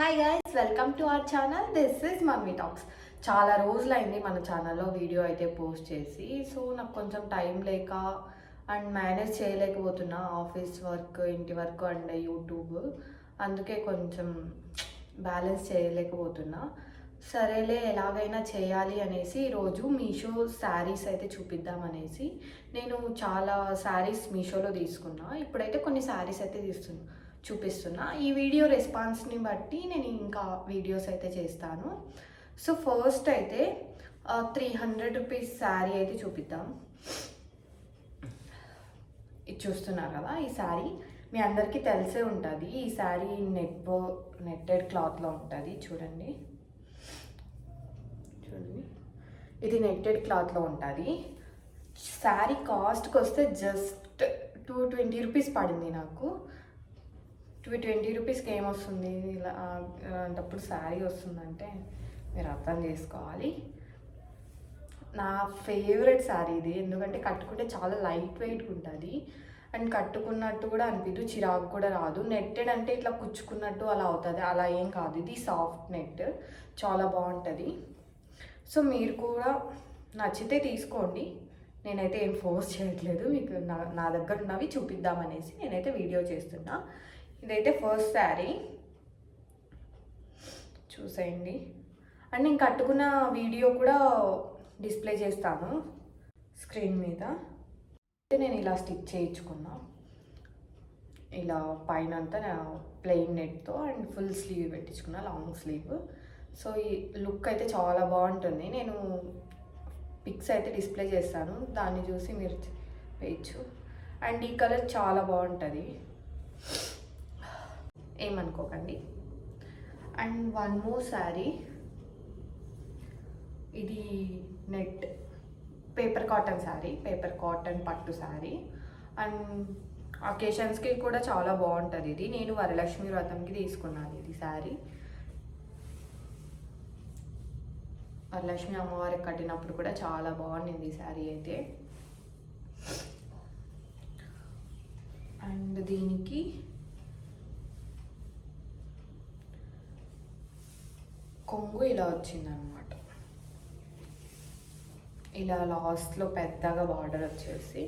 Hi guys, welcome to our channel. This is mummy talks. చాలా రోజులైంది మన ఛానల్లో వీడియో అయితే పోస్ట్ చేసి. సో నాకు కొంచెం టైం లేక అండ్ మేనేజ్ చేయలేకపోతున్నా, ఆఫీస్ వర్క్, ఇంటి వర్క్ అండ్ యూట్యూబ్. అందుకే కొంచెం బ్యాలెన్స్ చేయలేకపోతున్నా. సరేలే, ఎలాగైనా చేయాలి అనేసి ఈరోజు మీషో శారీస్ అయితే చూపిద్దామనేసి నేను చాలా శారీస్ మీషోలో తీసుకున్నా. ఇప్పుడైతే కొన్ని శారీస్ అయితే చూపిస్తున్నా. ఈ వీడియో రెస్పాన్స్ని బట్టి నేను ఇంకా వీడియోస్ అయితే చేస్తాను. సో ఫస్ట్ అయితే 300 రూపీస్ శారీ అయితే చూపిద్దాం. ఇది చూస్తున్నారు కదా, ఈ శారీ మీ అందరికీ తెలిసే ఉంటుంది. ఈ శారీ నెట్టెడ్ క్లాత్లో ఉంటుంది. చూడండి, ఇది నెట్టెడ్ క్లాత్లో ఉంటుంది. శారీ కాస్ట్కి వస్తే జస్ట్ 220 రూపీస్ పడింది నాకు. 220 రూపీస్కి ఏమొస్తుంది ఇలా అలాంటప్పుడు శారీ వస్తుందంటే మీరు అర్థం చేసుకోవాలి. నా ఫేవరెట్ శారీ ఇది, ఎందుకంటే కట్టుకుంటే చాలా లైట్ వెయిట్గా ఉంటుంది అండ్ కట్టుకున్నట్టు కూడా అనిపించదు, చిరాకు కూడా రాదు. నెట్టెడ్ అంటే ఇట్లా కుచ్చుకున్నట్టు అలా అవుతుంది, అలా ఏం కాదు. ఇది సాఫ్ట్ నెట్, చాలా బాగుంటుంది. సో మీరు కూడా నచ్చితే తీసుకోండి. నేనైతే ఏం ఫోర్స్ చేయట్లేదు, మీకు నా దగ్గర ఉన్నవి చూపిద్దామనేసి నేనైతే వీడియో చేస్తున్నా. ఇదైతే ఫస్ట్ శారీ చూసేయండి. అండ్ నేను కట్టుకున్న వీడియో కూడా డిస్ప్లే చేస్తాను స్క్రీన్ మీద. నేను ఇలా స్టిచ్ చేయించుకున్నా, ఇలా పైన అంతా ప్లెయిన్ నెట్తో అండ్ ఫుల్ స్లీవ్ పెట్టించుకున్నా, లాంగ్ స్లీవ్. సో ఈ లుక్ అయితే చాలా బాగుంటుంది. నేను పిక్స్ అయితే డిస్ప్లే చేస్తాను, దాన్ని చూసి మీరు వేయచ్చు. అండ్ ఈ కలర్ చాలా బాగుంటుంది, ఏమనుకోకండి. అండ్ వన్ మోర్ శారీ, ఇది net paper cotton sari, paper cotton పట్టు శారీ. అండ్ అకేషన్స్కి కూడా చాలా బాగుంటుంది ఇది. నేను వరలక్ష్మి వ్రతంకి తీసుకున్నాను ఇది శారీ. వరలక్ష్మి అమ్మవారికి కట్టినప్పుడు కూడా చాలా బాగుంది ఈ శారీ అయితే. అండ్ దీనికి కొంగు ఇలా వచ్చిందనమాట. ఇలా లాస్ట్లో పెద్దగా బార్డర్ వచ్చేసి,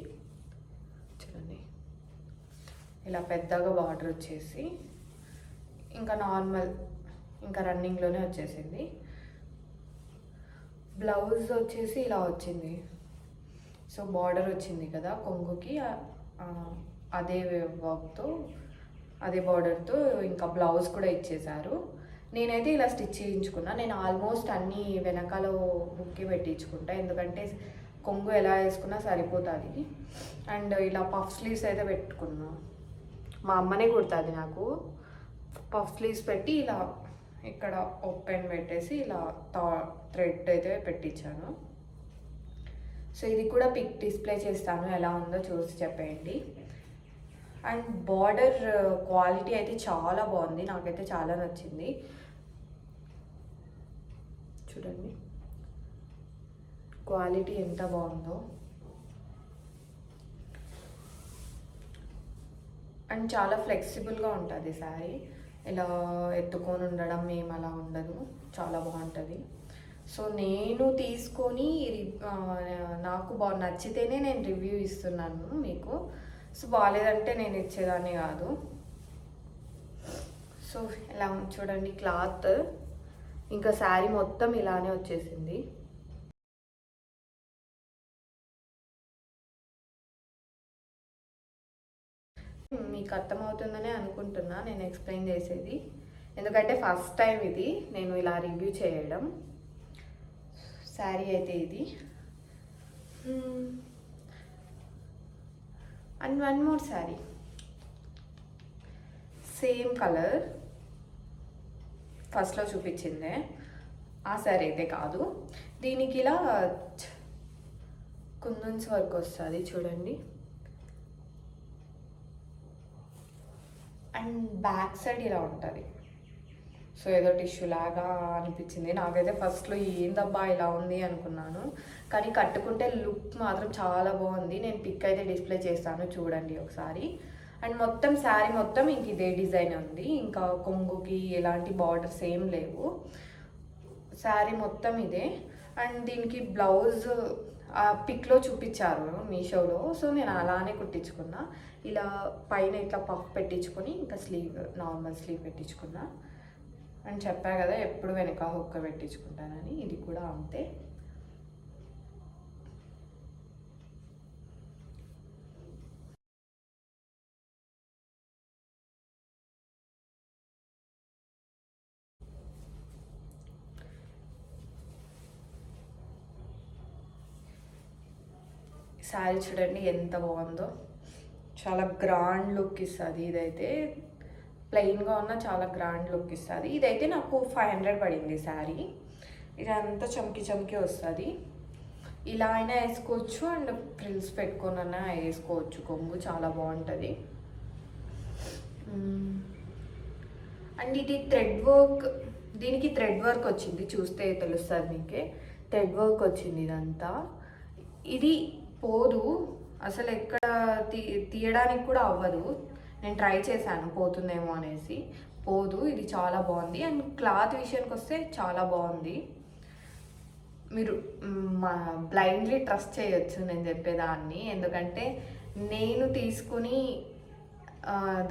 చూడండి, ఇలా పెద్దగా బార్డర్ వచ్చేసి ఇంకా నార్మల్ ఇంకా రన్నింగ్లోనే వచ్చేసింది. బ్లౌజ్ వచ్చేసి ఇలా వచ్చింది. సో బార్డర్ వచ్చింది కదా కొంగుకి, అదే వర్క్తో అదే బార్డర్తో ఇంకా బ్లౌజ్ కూడా ఇచ్చేశారు. నేనైతే ఇలా స్టిచ్ చేయించుకున్నా. నేను ఆల్మోస్ట్ అన్నీ వెనకాల బుక్కి పెట్టించుకుంటా, ఎందుకంటే కొంగు ఎలా వేసుకున్నా సరిపోతుంది. అండ్ ఇలా పఫ్ స్లీవ్స్ అయితే పెట్టుకున్నా, మా అమ్మనే కుడుతుంది నాకు. పఫ్ స్లీవ్స్ పెట్టి ఇలా ఇక్కడ ఓపెన్ పెట్టేసి ఇలా థ్రెడ్ అయితే పెట్టించాను. సో ఇది కూడా పిక్ డిస్ప్లే చేస్తాను, ఎలా ఉందో చూసి చెప్పేయండి. అండ్ బార్డర్ క్వాలిటీ అయితే చాలా బాగుంది, నాకైతే చాలా నచ్చింది. చూడండి క్వాలిటీ ఎంత బాగుందో. అండ్ చాలా ఫ్లెక్సిబుల్గా ఉంటుంది శారీ, ఇలా ఎత్తుకొని ఉండడం ఏం అలా ఉండదు, చాలా బాగుంటుంది. సో నేను తీసుకొని నాకు నచ్చితేనే నేను రివ్యూ ఇస్తున్నాను మీకు. సో బాగాలేదంటే నేను ఇచ్చేదాన్ని కాదు. సో ఇలా చూడండి క్లాత్, ఇంకా శారీ మొత్తం ఇలానే వచ్చేసింది. మీకు అర్థమవుతుందనే అనుకుంటున్నా నేను ఎక్స్ప్లెయిన్ చేసేది, ఎందుకంటే ఫస్ట్ టైం ఇది నేను ఇలా రివ్యూ చేయడం. శారీ అయితే ఇది. And one more sari, same colour, ఫస్ట్లో చూపించిందే ఆ శారీ అయితే కాదు. దీనికి ఇలా కుందన్స్ వర్క్ వస్తుంది చూడండి. అండ్ బ్యాక్ సైడ్ ఇలా ఉంటుంది. సో ఏదో టిష్యూ లాగా అనిపించింది నాకైతే ఫస్ట్లో, ఏందబ్బా ఇలా ఉంది అనుకున్నాను. కానీ కట్టుకుంటే లుక్ మాత్రం చాలా బాగుంది. నేను పిక్ అయితే డిస్ప్లే చేస్తాను, చూడండి ఒకసారి. అండ్ మొత్తం శారీ మొత్తం ఇంక ఇదే డిజైన్ ఉంది, ఇంకా కొంగుకి ఎలాంటి బార్డర్స్ ఏం లేవు, శారీ మొత్తం ఇదే. అండ్ దీనికి బ్లౌజ్ పిక్లో చూపించారు మీషోలో, సో నేను అలానే కుట్టించుకున్నా. ఇలా పైన ఇట్లా పఫ్ పెట్టించుకొని ఇంకా స్లీవ్ నార్మల్ స్లీవ్ పెట్టించుకున్నా. అని చెప్పా కదా ఎప్పుడు వెనక హుక్క పెట్టించుకుంటానని, ఇది కూడా అంతే. శారీ చూడండి ఎంత బాగుందో, చాలా గ్రాండ్ లుక్ ఇస్తుంది. ఇదైతే ప్లెయిన్గా ఉన్న చాలా గ్రాండ్ లుక్ ఇస్తుంది. ఇదైతే నాకు 500 పడింది శారీ. ఇదంతా చమ్కి చమ్కి వస్తుంది. ఇలా అయినా వేసుకోవచ్చు అండ్ ఫ్రిల్స్ పెట్టుకొనైనా వేసుకోవచ్చు. కొంగు చాలా బాగుంటుంది. అండ్ ఇది థ్రెడ్ వర్క్, దీనికి థ్రెడ్ వర్క్ వచ్చింది, చూస్తే తెలుస్తుంది మీకే. థ్రెడ్ వర్క్ వచ్చింది ఇదంతా. ఇది పోదు అసలు, ఎక్కడ తీయడానికి కూడా అవ్వదు. నేను ట్రై చేశాను పోతుందేమో అనేసి, పోదు. ఇది చాలా బాగుంది. అండ్ క్లాత్ విషయానికి వస్తే చాలా బాగుంది. మీరు బ్లైండ్లీ ట్రస్ట్ చేయొచ్చు నేను చెప్పేదాన్ని, ఎందుకంటే నేను తీసుకుని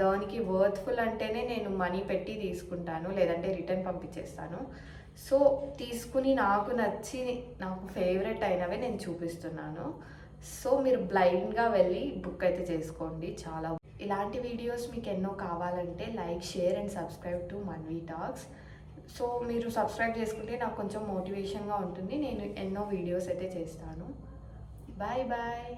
దానికి వర్త్ఫుల్ అంటేనే నేను మనీ పెట్టి తీసుకుంటాను, లేదంటే రిటర్న్ పంపించేస్తాను. సో తీసుకుని నాకు నచ్చి నాకు ఫేవరెట్ అయినవే నేను చూపిస్తున్నాను. సో మీరు బ్లైండ్గా వెళ్ళి బుక్ అయితే చేసుకోండి. చాలా ఇలాంటి వీడియోస్ మీకు ఎన్నో కావాలంటే like, share and subscribe to Manvi talks. So మీరు సబ్స్క్రైబ్ చేసుకుంటే నాకు కొంచెం మోటివేషన్గా ఉంటుంది, నేను ఎన్నో వీడియోస్ అయితే చేస్తాను. Bye bye.